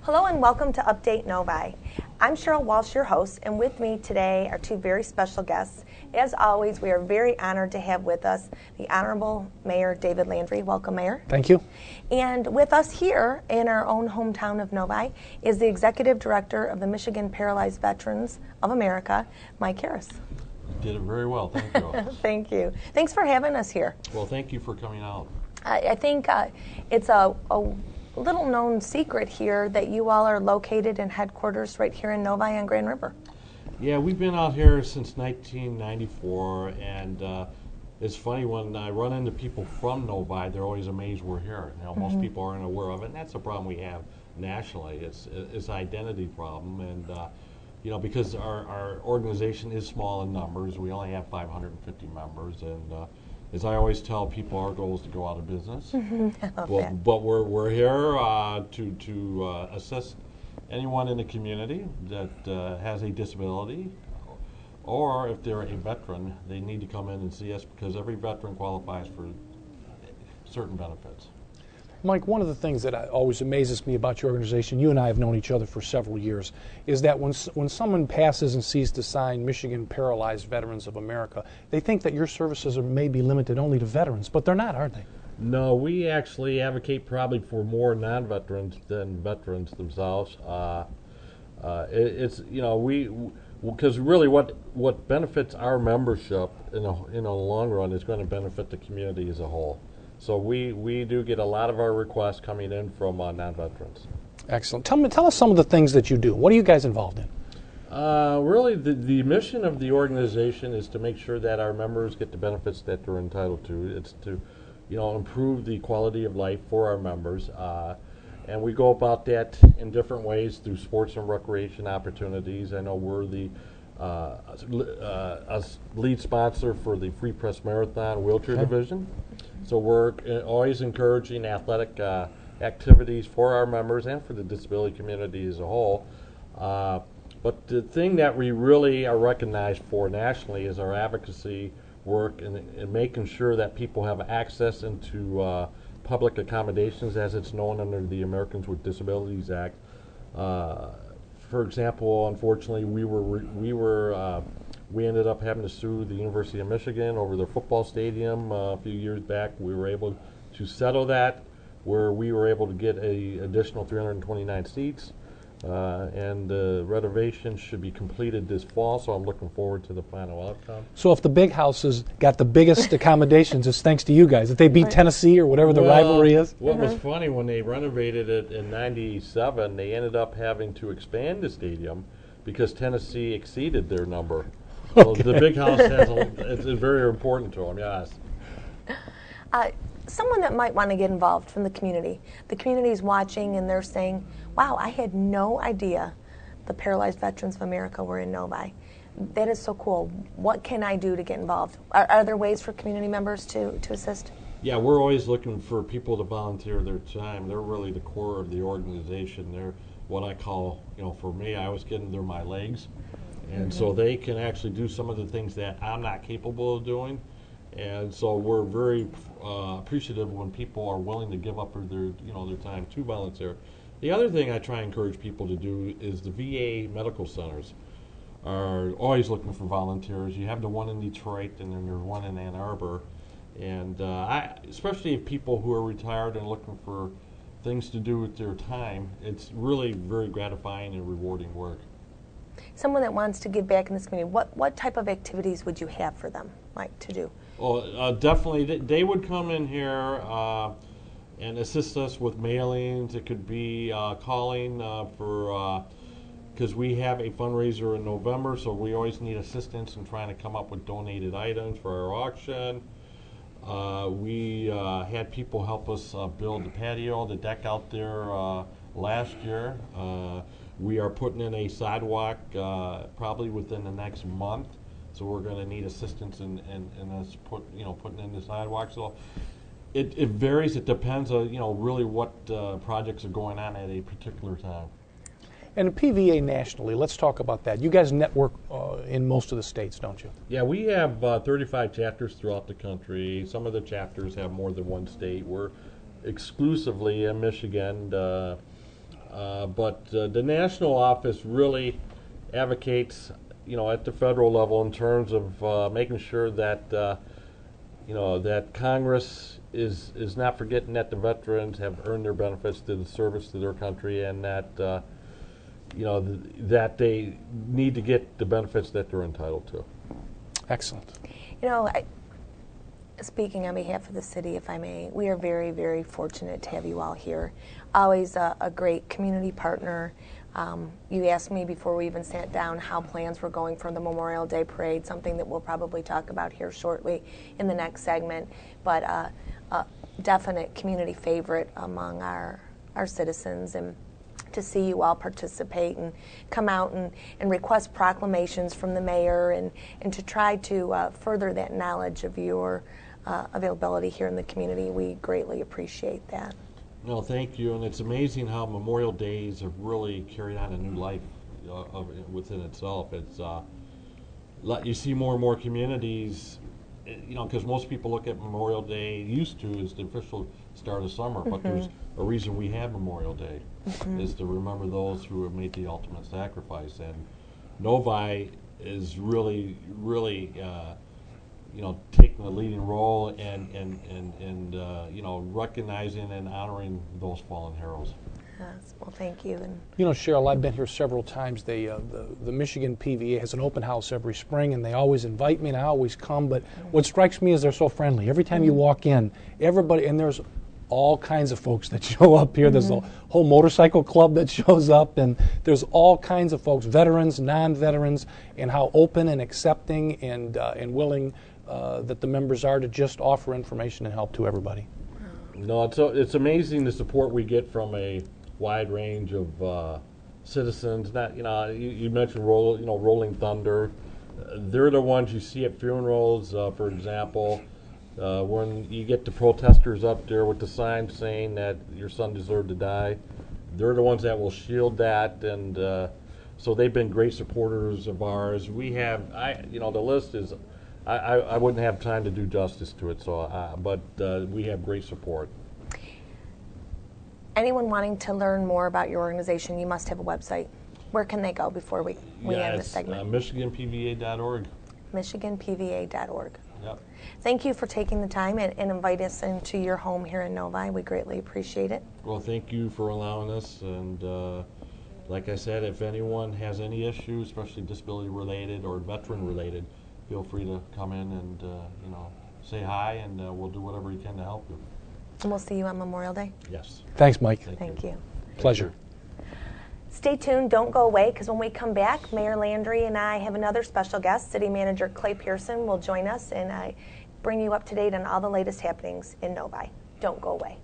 Hello and welcome to Update Novi. I'm Cheryl Walsh, your host, and with me today are two very special guests. As always, we are very honored to have with us the Honorable Mayor David Landry. Welcome, Mayor. Thank you. And with us here in our own hometown of Novi is the Executive Director of the Michigan Paralyzed Veterans of America, Mike Harris. You did it very well. Thank you. Thank you. Thanks for having us here. Well, thank you for coming out. I think it's a little known secret here that you all are located in headquarters right here in Novi on Grand River. Yeah, we've been out here since 1994, and it's funny when I run into people from Novi, they're always amazed we're here. You know, most people aren't aware of it, and that's a problem we have nationally. It's an identity problem, and you know, because our organization is small in numbers, we only have 550 members, and as I always tell people, our goal is to go out of business. But we're here to assist anyone in the community that has a disability, or if they're a veteran, they need to come in and see us because every veteran qualifies for certain benefits. Mike, one of the things that always amazes me about your organization, you and I have known each other for several years, is that when someone passes and sees the sign Michigan Paralyzed Veterans of America, they think that your services are maybe limited only to veterans, but they're not, are they? No, we actually advocate probably for more non-veterans than veterans themselves. It's, you know, because really what benefits our membership in the long run is going to benefit the community as a whole. So we do get a lot of our requests coming in from non-veterans. Excellent. Tell us some of the things that you do. What are you guys involved in? Really, the mission of the organization is to make sure that our members get the benefits that they're entitled to. It's to, you know, improve the quality of life for our members. And we go about that in different ways through sports and recreation opportunities. I know we're the lead sponsor for the Free Press Marathon wheelchair division. So we're always encouraging athletic activities for our members and for the disability community as a whole. But the thing that we really are recognized for nationally is our advocacy work and making sure that people have access into public accommodations, as it's known under the Americans with Disabilities Act. For example, unfortunately, we ended up having to sue the University of Michigan over their football stadium a few years back. We were able to settle that, where we were able to get an additional 329 seats, and the renovation should be completed this fall, so I'm looking forward to the final outcome. So if the big house has got the biggest accommodations, it's thanks to you guys. If they beat Tennessee or whatever the rivalry is? What was funny, when they renovated it in '97, they ended up having to expand the stadium because Tennessee exceeded their number. So the big house it's very important to them, yes. Someone that might want to get involved from the community. The community is watching and they're saying, wow, I had no idea the Paralyzed Veterans of America were in Novi. That is so cool. What can I do to get involved? Are there ways for community members to assist? Yeah, we're always looking for people to volunteer their time. They're really the core of the organization. They're what I call, you know, for me, I always get them, they're my legs. And so they can actually do some of the things that I'm not capable of doing. And so we're very appreciative when people are willing to give up their time to volunteer. The other thing I try and encourage people to do is the VA medical centers are always looking for volunteers. You have the one in Detroit, and then there's one in Ann Arbor. And especially if people who are retired and looking for things to do with their time, it's really very gratifying and rewarding work. Someone that wants to give back in this community, what type of activities would you have for them, Mike, to do? Well, definitely, they would come in here and assist us with mailings. It could be calling because we have a fundraiser in November, so we always need assistance in trying to come up with donated items for our auction. We had people help us build the patio, the deck out there last year. We are putting in a sidewalk probably within the next month, so we're going to need assistance in us putting in the sidewalk. So it varies. It depends on really what projects are going on at a particular time. And PVA nationally, let's talk about that. You guys network in most of the states, don't you? Yeah, we have 35 chapters throughout the country. Some of the chapters have more than one state. We're exclusively in Michigan. But the national office really advocates, at the federal level in terms of making sure that, that Congress is not forgetting that the veterans have earned their benefits through the service to their country, and that, that they need to get the benefits that they're entitled to. Excellent. Speaking on behalf of the city, if I may, we are very, very fortunate to have you all here. Always a great community partner. You asked me before we even sat down how plans were going for the Memorial Day Parade, something that we'll probably talk about here shortly in the next segment, but a definite community favorite among our citizens. And to see you all participate and come out and request proclamations from the mayor and to try to further that knowledge of your availability here in the community. We greatly appreciate that. No, thank you. And it's amazing how Memorial Days have really carried on a new life within itself. It's you see more and more communities, because most people look at Memorial Day used to as the official start of summer, but there's a reason we have Memorial Day, is to remember those who have made the ultimate sacrifice. And Novi is really, really, taking a leading role and recognizing and honoring those fallen heroes. Yes, well, thank you. And Cheryl, I've been here several times. The Michigan PVA has an open house every spring, and they always invite me, and I always come. But what strikes me is they're so friendly. Every time you walk in, everybody, and there's all kinds of folks that show up here. There's a whole motorcycle club that shows up, and there's all kinds of folks, veterans, non-veterans, and how open and accepting and willing that the members are to just offer information and help to everybody. No, it's amazing the support we get from a wide range of citizens. That you mentioned Rolling Thunder. They're the ones you see at funerals, for example. When you get the protesters up there with the sign saying that your son deserved to die, they're the ones that will shield that, and so they've been great supporters of ours. We have, the list is, I wouldn't have time to do justice to it. So, but we have great support. Anyone wanting to learn more about your organization, you must have a website. Where can they go before we end this segment? MichiganPVA.org. MichiganPVA.org. Yep. Thank you for taking the time and invite us into your home here in Novi. We greatly appreciate it. Well, thank you for allowing us. And like I said, if anyone has any issues, especially disability related or veteran related, feel free to come in and say hi, and we'll do whatever we can to help you. And we'll see you on Memorial Day. Yes. Thanks, Mike. Thank you. Pleasure. Stay tuned. Don't go away, because when we come back, Mayor Landry and I have another special guest. City Manager Clay Pearson will join us and bring you up to date on all the latest happenings in Novi. Don't go away.